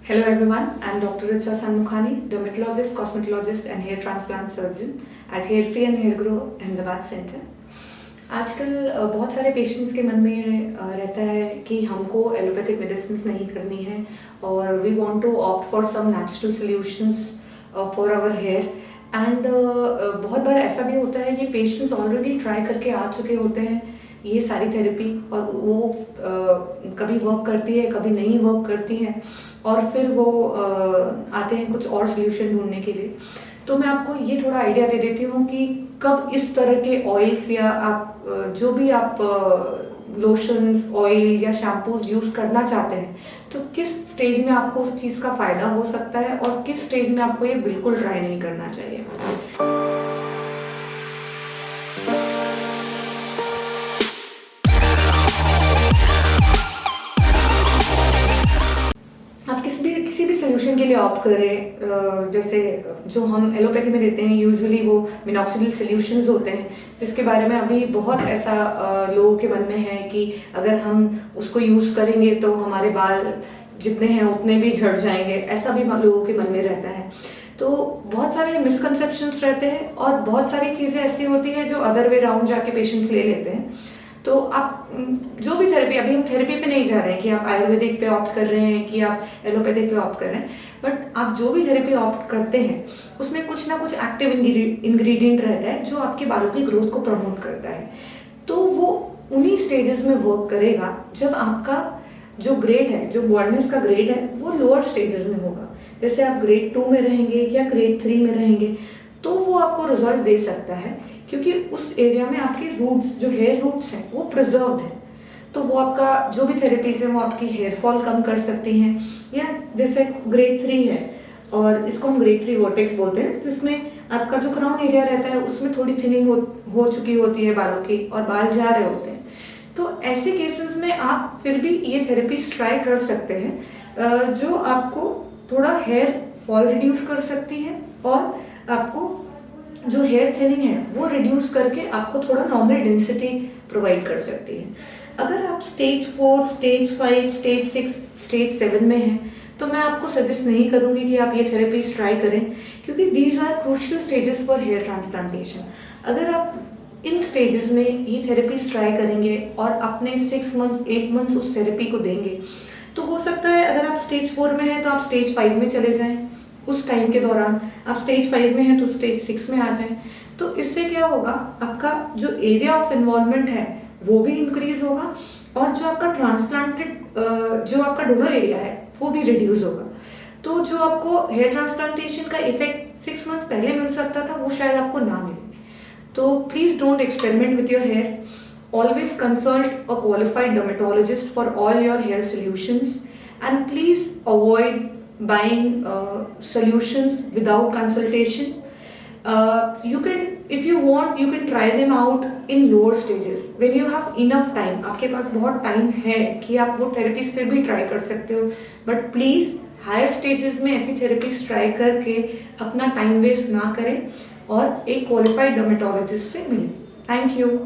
Hello everyone, I am Dr. Richa Sanmukhani, dermatologist, cosmetologist and hair transplant surgeon at Hair Free and Hair Grow Ahmedabad Center. आजकल बहुत सारे patients के मन में रहता है कि हमको एलोपैथिक मेडिसिन नहीं करनी है और we want to opt for some natural solutions for our hair and बहुत बार ऐसा भी होता है कि पेशेंट्स ऑलरेडी ट्राई करके आ चुके होते हैं ये सारी थेरेपी और वो कभी वर्क करती है कभी नहीं वर्क करती है और फिर वो आते हैं कुछ और सोल्यूशन ढूंढने के लिए। तो मैं आपको ये थोड़ा आइडिया दे देती हूँ कि कब इस तरह के ऑयल्स या आप जो भी आप लोशंस ऑयल या शैम्पूज यूज़ करना चाहते हैं तो किस स्टेज में आपको उस चीज़ का फ़ायदा हो सकता है और किस स्टेज में आपको ये बिल्कुल ट्राई नहीं करना चाहिए। आप किसी भी सोल्यूशन के लिए ऑप्ट करें, जैसे जो हम एलोपैथी में देते हैं यूजुअली वो मिनॉक्सिडिल सोल्यूशंस होते हैं जिसके बारे में अभी बहुत ऐसा लोगों के मन में है कि अगर हम उसको यूज़ करेंगे तो हमारे बाल जितने हैं उतने भी झड़ जाएंगे, ऐसा भी लोगों के मन में रहता है। तो बहुत सारे मिसकंसेप्शंस रहते हैं और बहुत सारी चीज़ें ऐसी होती है जो अदर वे राउंड जाके पेशेंट्स ले लेते हैं। तो आप जो भी थेरेपी, अभी हम थेरेपी पे नहीं जा रहे हैं कि आप आयुर्वेदिक पे ऑप्ट कर रहे हैं कि आप एलोपैथिक पे ऑप्ट कर रहे हैं, बट आप जो भी थेरेपी ऑप्ट करते हैं उसमें कुछ ना कुछ एक्टिव इंग्रेडिएंट रहता है जो आपके बालों की ग्रोथ को प्रमोट करता है। तो वो उन्हीं स्टेजेस में वर्क करेगा जब आपका जो ग्रेड है, जो बॉल्डनेस का ग्रेड है वो लोअर स्टेजेस में होगा। जैसे आप ग्रेड 2 में रहेंगे या ग्रेड 3 में रहेंगे तो वो आपको रिजल्ट दे सकता है क्योंकि उस एरिया में आपके रूट्स, जो हेयर रूट्स हैं वो प्रिजर्व्ड हैं। तो वो आपका जो भी थेरेपीज है वो आपकी हेयर फॉल कम कर सकती हैं। या जैसे ग्रेड 3 है और इसको हम ग्रेड 3 वर्टेक्स बोलते हैं, जिसमें आपका जो क्राउन एरिया रहता है उसमें थोड़ी थिनिंग हो चुकी होती है बालों की और बाल जा रहे होते हैं। तो ऐसे केसेस में आप फिर भी ये थेरेपीज ट्राई कर सकते हैं जो आपको थोड़ा हेयर फॉल रिड्यूस कर सकती है और आपको जो हेयर थिनिंग है वो रिड्यूस करके आपको थोड़ा नॉर्मल डेंसिटी प्रोवाइड कर सकती है। अगर आप स्टेज 4, स्टेज 5, स्टेज 6, स्टेज 7 में हैं तो मैं आपको सजेस्ट नहीं करूंगी कि आप ये थेरेपीज ट्राई करें क्योंकि these are crucial stages for hair transplantation. अगर आप इन स्टेजेस में ये थेरेपीज ट्राई करेंगे और अपने 6 मंथ्स 8 मंथ्स उस थेरेपी को देंगे तो हो सकता है अगर आप स्टेज 4 में हैं तो आप स्टेज 5 में चले जाएं, उस टाइम के दौरान आप स्टेज 5 में हैं तो स्टेज 6 में आ जाएं। तो इससे क्या होगा, आपका जो एरिया ऑफ इन्वॉल्वमेंट है वो भी इंक्रीज होगा और जो आपका ट्रांसप्लांटेड जो आपका डोनर एरिया है वो भी रिड्यूस होगा। तो जो आपको हेयर ट्रांसप्लांटेशन का इफेक्ट 6 मंथ्स पहले मिल सकता था वो शायद आपको ना मिले। तो please don't experiment with your hair. Always consult a qualified dermatologist for all your hair solutions and please avoid buying solutions without consultation. You can, if you want, you can try them out in lower stages when you have enough time. आपके पास बहुत time है कि आप वो therapies फिर भी try कर सकते हो, बट प्लीज हायर स्टेजेस में ऐसी थेरेपीज ट्राई करके अपना टाइम वेस्ट ना करें और एक क्वालिफाइड डर्मेटोलॉजिस्ट से मिलें। Thank you.